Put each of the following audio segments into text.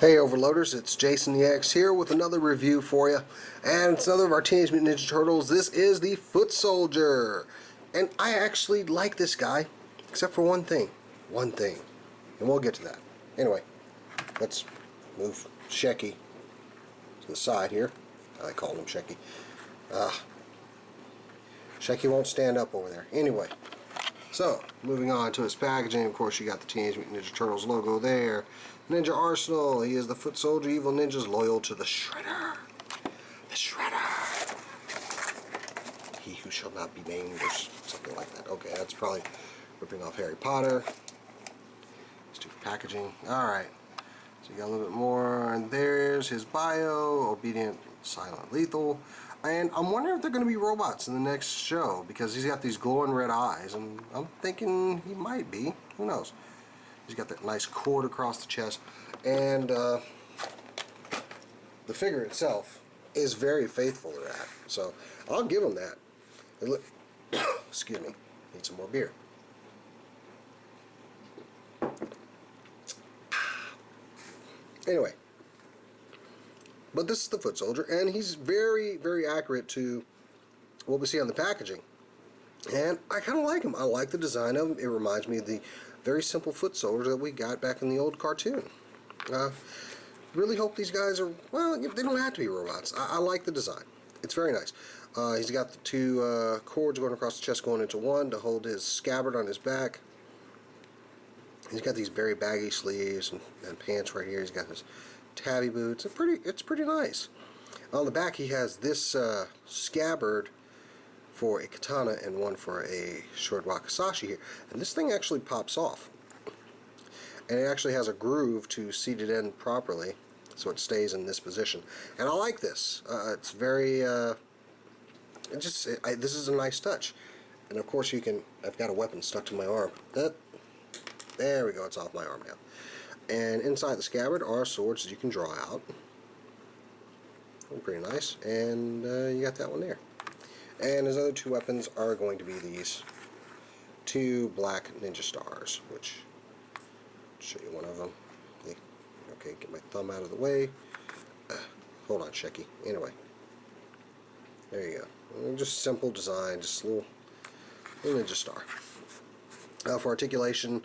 Hey Overloaders, it's Jason the X here with another review for you, and it's another of our Teenage Mutant Ninja Turtles. This is the Foot Soldier, and I actually like this guy, except for one thing, and we'll get to that. Anyway, let's move Shecky to the side here. I call him Shecky. Shecky won't stand up over there. Anyway, so moving on to his packaging, of course you got the Teenage Mutant Ninja Turtles logo there. Ninja Arsenal, he is the foot soldier, evil ninjas loyal to the Shredder. The Shredder. He who shall not be named, or something like that. Okay, that's probably ripping off Harry Potter. Stupid packaging. Alright, so you got a little bit more, and there's his bio, obedient, silent, lethal. And I'm wondering if they're going to be robots in the next show, because he's got these glowing red eyes, and I'm thinking he might be. Who knows? He's got that nice cord across the chest, and the figure itself is very faithful to that. So I'll give him that. Excuse me, need some more beer. Anyway, but this is the Foot Soldier, and he's very, very accurate to what we see on the packaging. And I kind of like him. I like the design of him. It reminds me of the very simple Foot Soldier that we got back in the old cartoon. Really hope these guys are, well, they don't have to be robots. I like the design. It's very nice. He's got the two cords going across the chest going into one to hold his scabbard on his back. He's got these very baggy sleeves and pants right here. He's got his tabby boots. It's pretty nice. On the back he has this scabbard for a katana and one for a short wakizashi here. And this thing actually pops off. And it actually has a groove to seat it in properly so it stays in this position. And I like this. It's very, this is a nice touch. And of course you can, I've got a weapon stuck to my arm. There we go, it's off my arm now. And inside the scabbard are swords that you can draw out. Pretty nice. And you got that one there. And his other two weapons are going to be these two black ninja stars, which I'll show you one of them. Okay, get my thumb out of the way. Hold on, Shecky. Anyway, there you go. Just simple design, just a little ninja star. For articulation,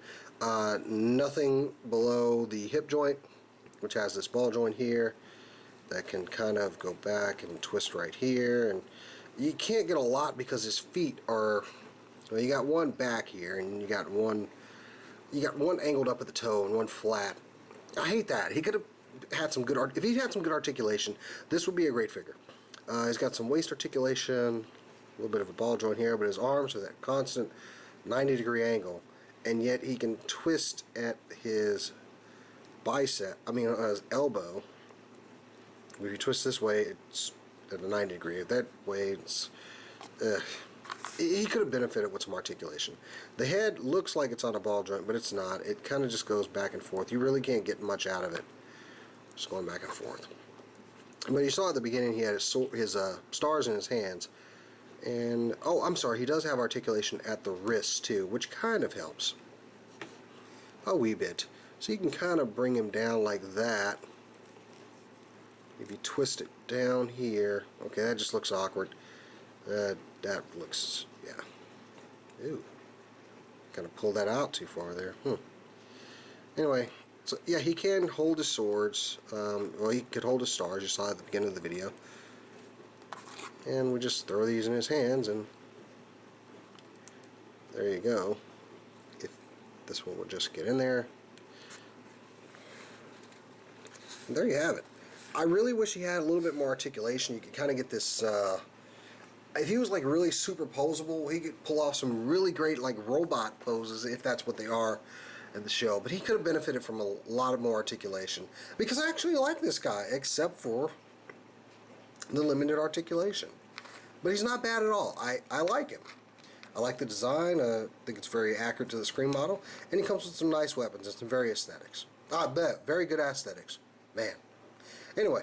nothing below the hip joint, which has this ball joint here that can kind of go back and twist right here, and you can't get a lot because his feet are, well, you got one back here and you got one angled up at the toe and one flat. I hate that. He could have had some good if he had some good articulation, this would be a great figure. He's got some waist articulation, a little bit of a ball joint here, but his arms are that constant 90-degree angle, and yet he can twist at his bicep, his elbow. If you twist this way, it's at a 90-degree. That way, it's he could have benefited with some articulation. The head looks like it's on a ball joint, but it's not. It kind of just goes back and forth. You really can't get much out of it, just going back and forth. But you saw at the beginning he had his stars in his hands, and oh, I'm sorry, he does have articulation at the wrists too, which kind of helps a wee bit. So you can kind of bring him down like that. If you twist it down here, okay, that just looks awkward. That looks, yeah. Ooh, kind of pulled that out too far there. Anyway, so yeah, he can hold his swords. Well, he could hold his stars. You saw at the beginning of the video. And we just throw these in his hands, and there you go. If this one would just get in there, and there you have it. I really wish he had a little bit more articulation. You could kind of get this, if he was like really super posable, he could pull off some really great like robot poses, if that's what they are in the show. But he could have benefited from a lot of more articulation, because I actually like this guy, except for the limited articulation. But he's not bad at all. I like him. I like the design. I think it's very accurate to the screen model, and he comes with some nice weapons and some very aesthetics. I bet, very good aesthetics, man. Anyway,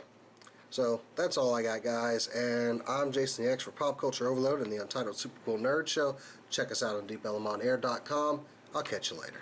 so that's all I got, guys, and I'm Jason the X for Pop Culture Overload and the Untitled Super Cool Nerd Show. Check us out on deepelemontair.com. I'll catch you later.